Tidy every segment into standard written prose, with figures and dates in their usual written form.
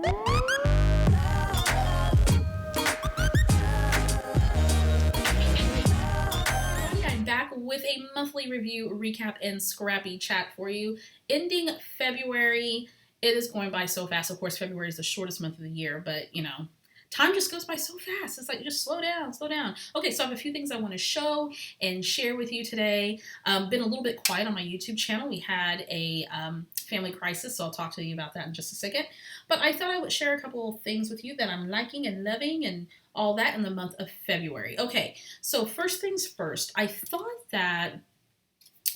I'm back with a monthly review, recap, and scrappy chat for you. Ending February. It is going by so fast. Of course, February is the shortest month of the year, but time just goes by so fast. It's like, just slow down, slow down. Okay, so I have a few things I want to show and share with you today. Been a little bit quiet on my YouTube channel. We had a family crisis, so I'll talk to you about that in just a second. But I thought I would share a couple of things with you that I'm liking and loving and all that in the month of February. Okay, so first things first, I thought that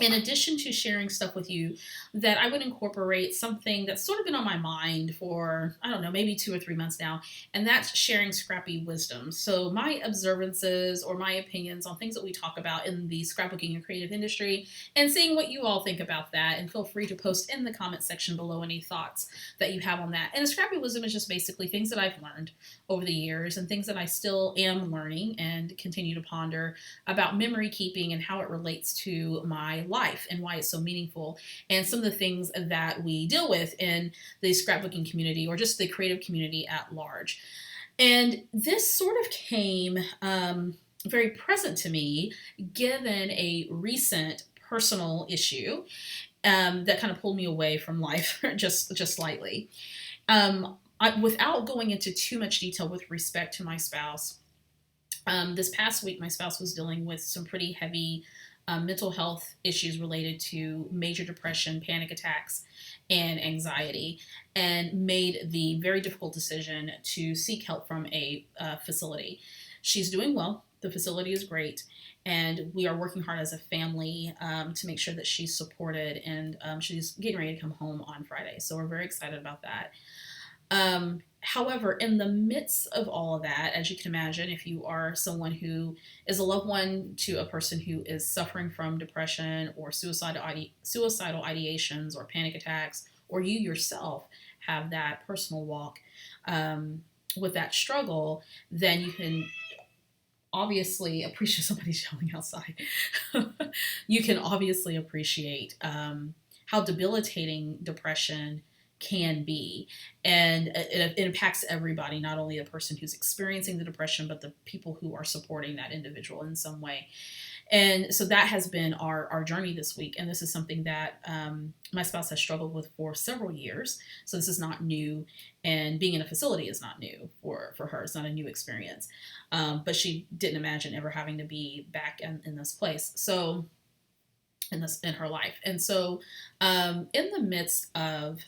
in addition to sharing stuff with you, that I would incorporate something that's sort of been on my mind for, I don't know, maybe 2 or 3 months now, and that's sharing scrappy wisdom. So my observances or my opinions on things that we talk about in the scrapbooking and creative industry, and seeing what you all think about that, and feel free to post in the comment section below any thoughts that you have on that. And the scrappy wisdom is just basically things that I've learned over the years and things that I still am learning and continue to ponder about memory keeping and how it relates to my life and why it's so meaningful, and some of the things that we deal with in the scrapbooking community or just the creative community at large. And this sort of came very present to me given a recent personal issue that kind of pulled me away from life just slightly. Without going into too much detail with respect to my spouse, this past week my spouse was dealing with some pretty heavy mental health issues related to major depression, panic attacks, and anxiety, and made the very difficult decision to seek help from a facility. She's doing well. The facility is great, and we are working hard as a family to make sure that she's supported, and she's getting ready to come home on Friday. So we're very excited about that. However, in the midst of all of that, as you can imagine, if you are someone who is a loved one to a person who is suffering from depression or suicidal ideations or panic attacks, or you yourself have that personal walk with that struggle, then you can obviously appreciate somebody's yelling outside. You can obviously appreciate how debilitating depression can be, and it impacts everybody, not only the person who's experiencing the depression, but the people who are supporting that individual in some way. And so that has been our journey this week, and this is something that my spouse has struggled with for several years, so this is not new, and being in a facility is not new for her. It's not a new experience, but she didn't imagine ever having to be back in this place, so in her life. And so in the midst of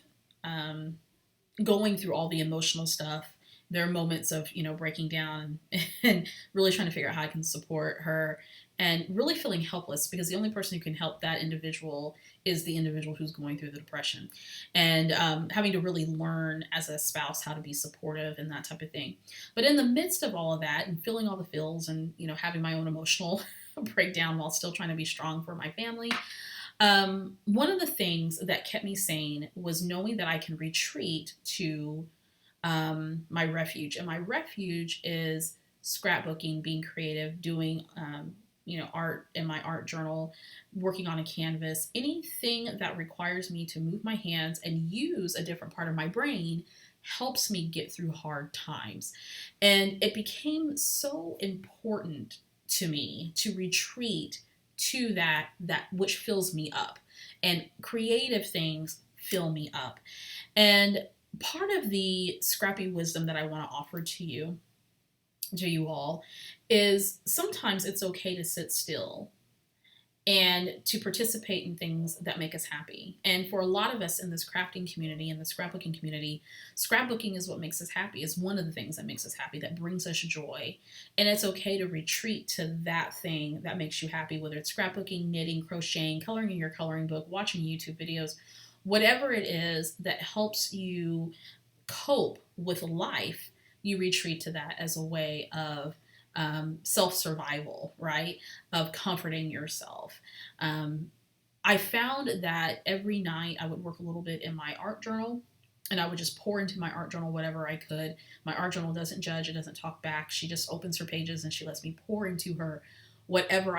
going through all the emotional stuff, there are moments of breaking down and really trying to figure out how I can support her, and really feeling helpless because the only person who can help that individual is the individual who's going through the depression, and having to really learn as a spouse how to be supportive and that type of thing. But in the midst of all of that and feeling all the feels and having my own emotional breakdown while still trying to be strong for my family, one of the things that kept me sane was knowing that I can retreat to my refuge. And my refuge is scrapbooking, being creative, doing art in my art journal, working on a canvas, anything that requires me to move my hands and use a different part of my brain helps me get through hard times. And it became so important to me to retreat to that which fills me up, and creative things fill me up. And part of the scrappy wisdom that I want to offer to you all, is sometimes it's okay to sit still and to participate in things that make us happy. And for a lot of us in this crafting community, in the scrapbooking community, scrapbooking is what makes us happy. It's one of the things that makes us happy, that brings us joy. And it's okay to retreat to that thing that makes you happy, whether it's scrapbooking, knitting, crocheting, coloring in your coloring book, watching YouTube videos, whatever it is that helps you cope with life, you retreat to that as a way of self-survival, right? Of comforting yourself. I found that every night I would work a little bit in my art journal, and I would just pour into my art journal whatever I could. My art journal doesn't judge, it doesn't talk back. She just opens her pages and she lets me pour into her whatever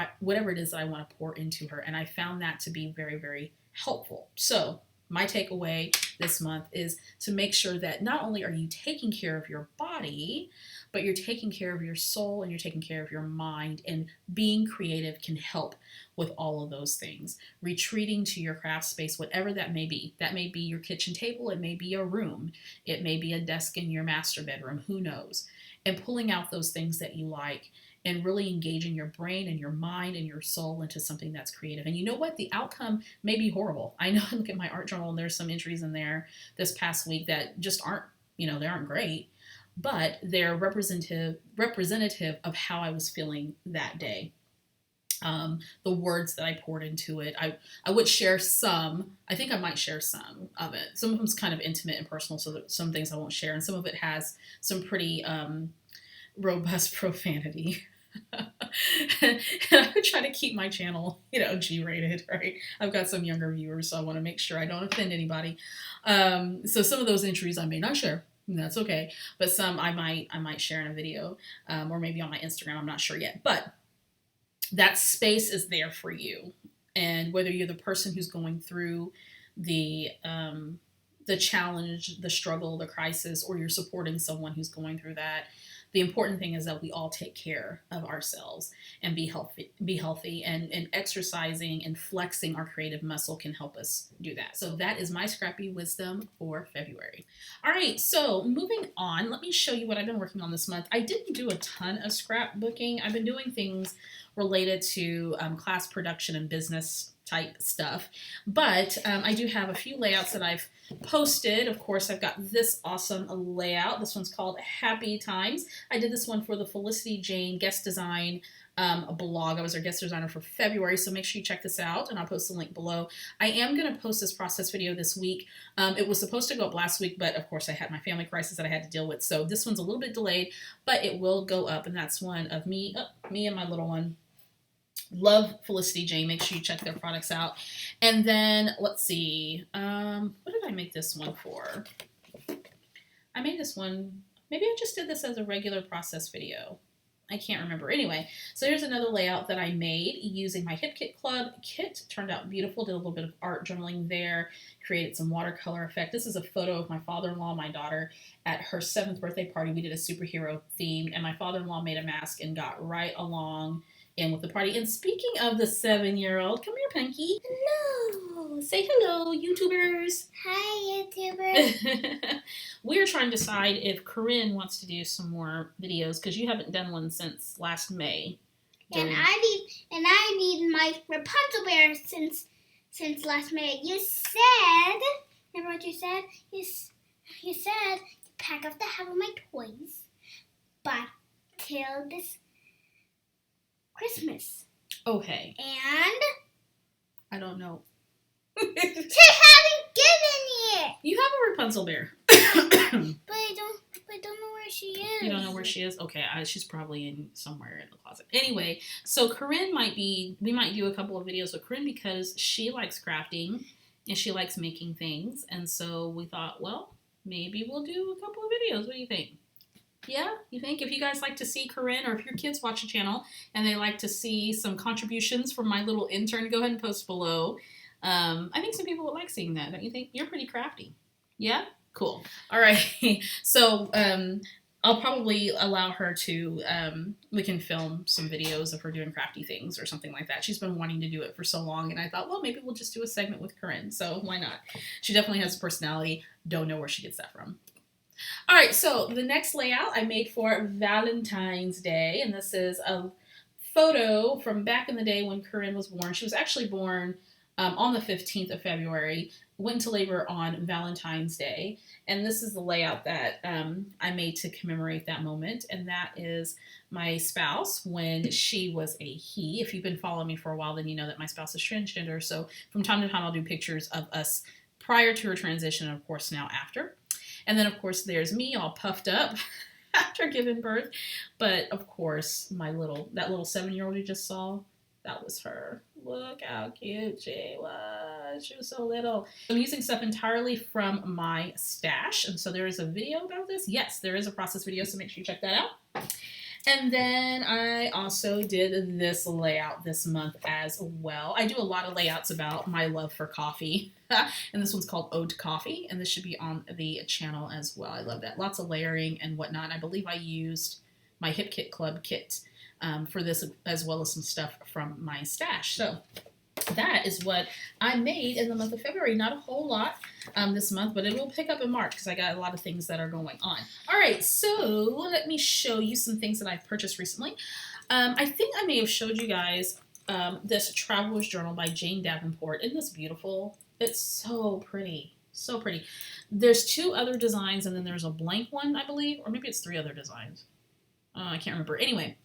it is that I want to pour into her. And I found that to be very, very helpful. So my takeaway this month is to make sure that not only are you taking care of your body, but you're taking care of your soul and you're taking care of your mind, and being creative can help with all of those things. Retreating to your craft space, whatever that may be. That may be your kitchen table, it may be a room, it may be a desk in your master bedroom, who knows? And pulling out those things that you like and really engaging your brain and your mind and your soul into something that's creative. And you know what? The outcome may be horrible. I know I look at my art journal and there's some entries in there this past week that just aren't, they aren't great, but they're representative of how I was feeling that day. The words that I poured into it. I would share some. I think I might share some of it. Some of them's kind of intimate and personal, so that some things I won't share, and some of it has some pretty robust profanity. And I would try to keep my channel, G-rated, right? I've got some younger viewers, so I want to make sure I don't offend anybody. So some of those entries I may not share. That's okay. But some I might share in a video, or maybe on my Instagram. I'm not sure yet. But that space is there for you. And whether you're the person who's going through the challenge, the struggle, the crisis, or you're supporting someone who's going through that, the important thing is that we all take care of ourselves and be healthy, and exercising and flexing our creative muscle can help us do that. So that is my scrappy wisdom for February. All right, so moving on, let me show you what I've been working on this month. I didn't do a ton of scrapbooking. I've been doing things related to class production and business type stuff, but I do have a few layouts that I've posted. Of course, I've got this awesome layout. This one's called Happy Times. I did this one for the Felicity Jane guest design blog. I was her guest designer for February, so make sure you check this out, and I'll post the link below. I am going to post this process video this week. It was supposed to go up last week, but of course I had my family crisis that I had to deal with, so this one's a little bit delayed, but it will go up, and that's one of me and my little one. Love Felicity Jane. Make sure you check their products out. And then, let's see. What did I make this one for? I made this one. Maybe I just did this as a regular process video. I can't remember. Anyway, so here's another layout that I made using my Hip Kit Club kit. Turned out beautiful. Did a little bit of art journaling there. Created some watercolor effect. This is a photo of my father-in-law, my daughter, at her 7th birthday party. We did a superhero theme, and my father-in-law made a mask and got right along in with the party. And speaking of the 7-year-old, come here, Punky. Hello. Say hello, YouTubers. Hi, YouTubers. We're trying to decide if Corinne wants to do some more videos, because you haven't done one since last May. And I need my Rapunzel bear since last May. You said, remember what you said? You said pack up the half of my toys, but till this Christmas. Okay. And I don't know. She haven't given it. You have a Rapunzel bear. But I don't know where she is. You don't know where she is? Okay, she's probably somewhere in the closet. Anyway, so Corinne we might do a couple of videos with Corinne because she likes crafting and she likes making things. And so we thought, well, maybe we'll do a couple of videos. What do you think? Yeah, you think? If you guys like to see Corinne, or if your kids watch a channel and they like to see some contributions from my little intern, go ahead and post below. I think some people would like seeing that, don't you think? You're pretty crafty. Yeah? Cool. All right. So I'll probably allow her to, we can film some videos of her doing crafty things or something like that. She's been wanting to do it for so long, and I thought, well, maybe we'll just do a segment with Corinne. So why not? She definitely has a personality. Don't know where she gets that from. All right, so the next layout I made for Valentine's Day, and this is a photo from back in the day when Corinne was born. She was actually born on the 15th of February, went into labor on Valentine's Day, and this is the layout that I made to commemorate that moment, and that is my spouse when she was a he. If you've been following me for a while, then you know that my spouse is transgender, so from time to time I'll do pictures of us prior to her transition, and of course now after. And then, of course, there's me all puffed up after giving birth. But, of course, that little 7-year-old you just saw, that was her. Look how cute she was. She was so little. I'm using stuff entirely from my stash. And so there is a video about this. Yes, there is a process video, so make sure you check that out. And then I also did this layout this month as well. I do a lot of layouts about my love for coffee. And this one's called Ode to Coffee, and this should be on the channel as well. I love that. Lots of layering and whatnot. I believe I used my Hip Kit Club kit for this, as well as some stuff from my stash. So that is what I made in the month of February. Not a whole lot this month, but it will pick up in March because I got a lot of things that are going on. All right, so let me show you some things that I've purchased recently. I think I may have showed you guys this Traveler's Journal by Jane Davenport. Isn't this beautiful? It's so pretty. So pretty. There's 2 other designs, and then there's a blank one, I believe, or maybe it's 3 other designs. I can't remember. Anyway,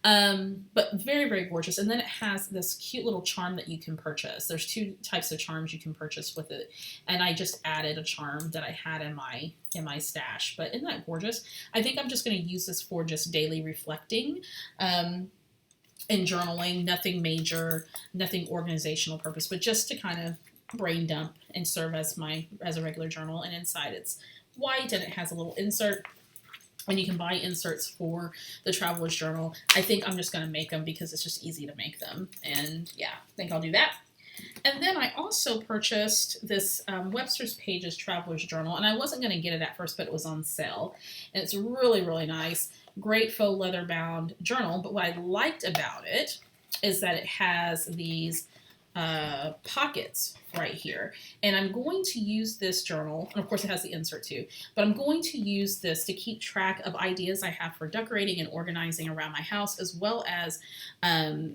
but very, very gorgeous. And then it has this cute little charm that you can purchase. There's 2 types of charms you can purchase with it. And I just added a charm that I had in my stash. But isn't that gorgeous? I think I'm just going to use this for just daily reflecting and journaling. Nothing major, nothing organizational purpose, but just to kind of brain dump and serve as a regular journal. And inside it's white and it has a little insert. And you can buy inserts for the Traveler's Journal. I think I'm just going to make them because it's just easy to make them. And yeah, I think I'll do that. And then I also purchased this Webster's Pages Traveler's Journal. And I wasn't going to get it at first, but it was on sale. And it's really, really nice. Great faux leather bound journal. But what I liked about it is that it has these pockets right here, and I'm going to use this journal, and of course it has the insert too, but I'm going to use this to keep track of ideas I have for decorating and organizing around my house, as well as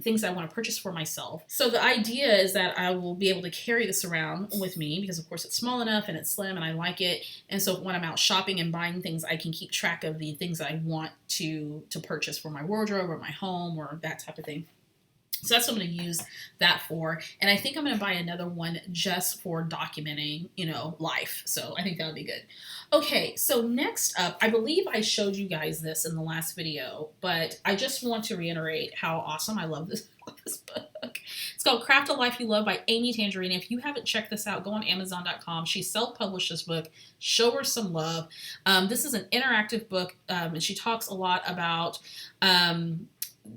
things I want to purchase for myself. So the idea is that I will be able to carry this around with me because of course it's small enough and it's slim and I like it, and so when I'm out shopping and buying things, I can keep track of the things I want to purchase for my wardrobe or my home or that type of thing. So that's what I'm going to use that for. And I think I'm going to buy another one just for documenting, life. So I think that would be good. Okay, so next up, I believe I showed you guys this in the last video, but I just want to reiterate how awesome I love this book. It's called Craft a Life You Love by Amy Tangerine. If you haven't checked this out, go on Amazon.com. She self-published this book. Show her some love. This is an interactive book, and she talks a lot about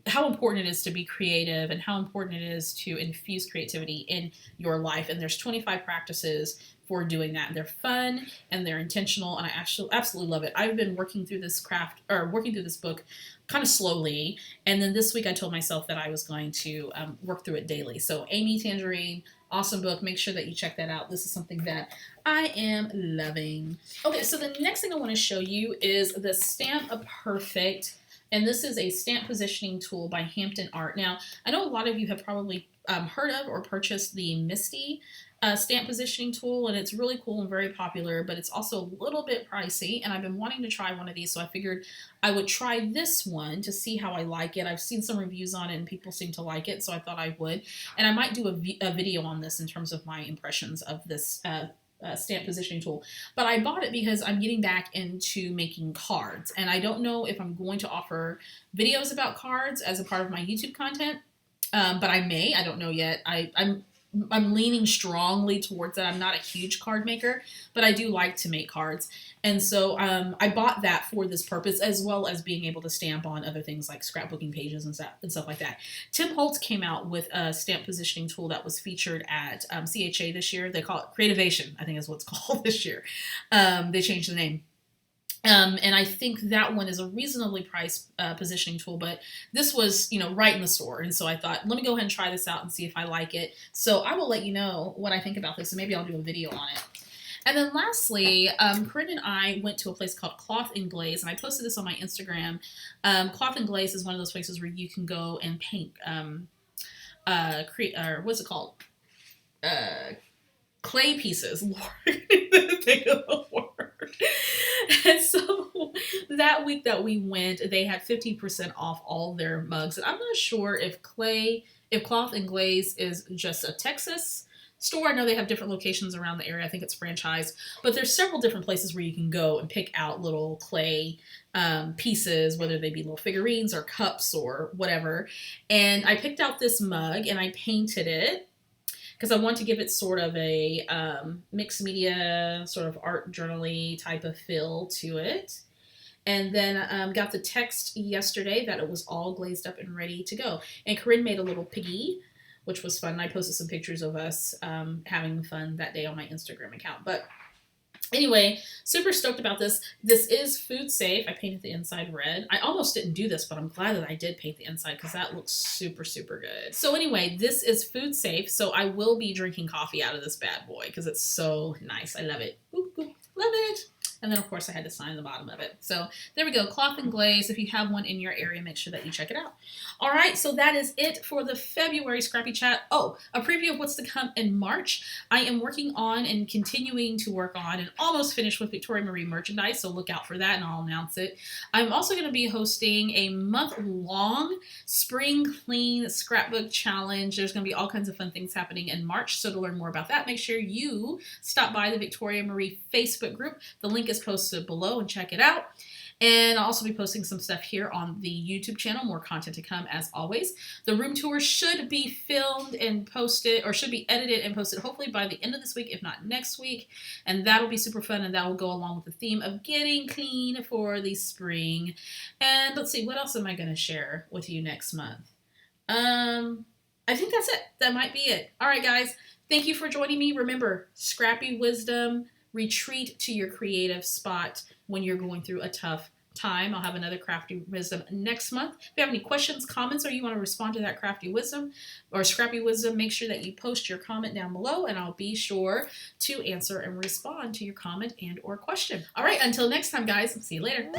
how important it is to be creative and how important it is to infuse creativity in your life. And there's 25 practices for doing that. They're fun and they're intentional, and I actually absolutely love it. I've been working through this book kind of slowly, and then this week I told myself that I was going to work through it daily. So Amy Tangerine, awesome book. Make sure that you check that out. This is something that I am loving. Okay, so the next thing I want to show you is the Stamp a Perfect. And this is a stamp positioning tool by Hampton Art. Now, I know a lot of you have probably heard of or purchased the Misty stamp positioning tool, and it's really cool and very popular, but it's also a little bit pricey, and I've been wanting to try one of these, so I figured I would try this one to see how I like it. I've seen some reviews on it, and people seem to like it, so I thought I would. And I might do a video on this in terms of my impressions of this stamp positioning tool. But I bought it because I'm getting back into making cards, and I don't know if I'm going to offer videos about cards as a part of my YouTube content, but I may. I don't know yet. I'm leaning strongly towards that. I'm not a huge card maker, but I do like to make cards. And so I bought that for this purpose, as well as being able to stamp on other things like scrapbooking pages and stuff like that. Tim Holtz came out with a stamp positioning tool that was featured at CHA this year. They call it Creativation, I think is what it's called this year. They changed the name. And I think that one is a reasonably priced positioning tool, but this was, right in the store. And so I thought, let me go ahead and try this out and see if I like it. So I will let you know what I think about this, and maybe I'll do a video on it. And then lastly, Corinne and I went to a place called Cloth and Glaze, and I posted this on my Instagram. Cloth and Glaze is one of those places where you can go and paint, what's it called? Clay pieces. Lord, think of the word. And so that week that we went, they had 50% off all their mugs. And I'm not sure if Cloth and Glaze is just a Texas store. I know they have different locations around the area. I think it's franchised, but there's several different places where you can go and pick out little clay pieces, whether they be little figurines or cups or whatever. And I picked out this mug and I painted it, because I want to give it sort of a mixed media, sort of art journal-y type of feel to it. And then got the text yesterday that it was all glazed up and ready to go. And Corinne made a little piggy, which was fun. I posted some pictures of us having fun that day on my Instagram account. But anyway, super stoked about this. This is food safe. I painted the inside red. I almost didn't do this, but I'm glad that I did paint the inside because that looks super, super good. So anyway, this is food safe. So I will be drinking coffee out of this bad boy because it's so nice. I love it. Ooh, ooh, love it. And then, of course, I had to sign the bottom of it. So there we go. Cloth and Glaze. If you have one in your area, make sure that you check it out. All right. So that is it for the February Scrappy Chat. Oh, a preview of what's to come in March. I am working on and continuing to work on and almost finished with Victoria Marie merchandise. So look out for that and I'll announce it. I'm also going to be hosting a month-long spring clean scrapbook challenge. There's going to be all kinds of fun things happening in March. So to learn more about that, make sure you stop by the Victoria Marie Facebook group. The link is posted below and check it out. And I'll also be posting some stuff here on the YouTube channel. More content to come as always. The room tour should be filmed and posted, or should be edited and posted hopefully by the end of this week, if not next week. And that'll be super fun, and that will go along with the theme of getting clean for the spring. And let's see, what else am I going to share with you next month? I think that's it. That might be it. All right, guys. Thank you for joining me. Remember, Scrappy Wisdom. Retreat to your creative spot when you're going through a tough time. I'll have another Crafty Wisdom next month. If you have any questions, comments, or you want to respond to that Crafty Wisdom or Scrappy Wisdom, make sure that you post your comment down below and I'll be sure to answer and respond to your comment and or question. All right, until next time, guys. See you later.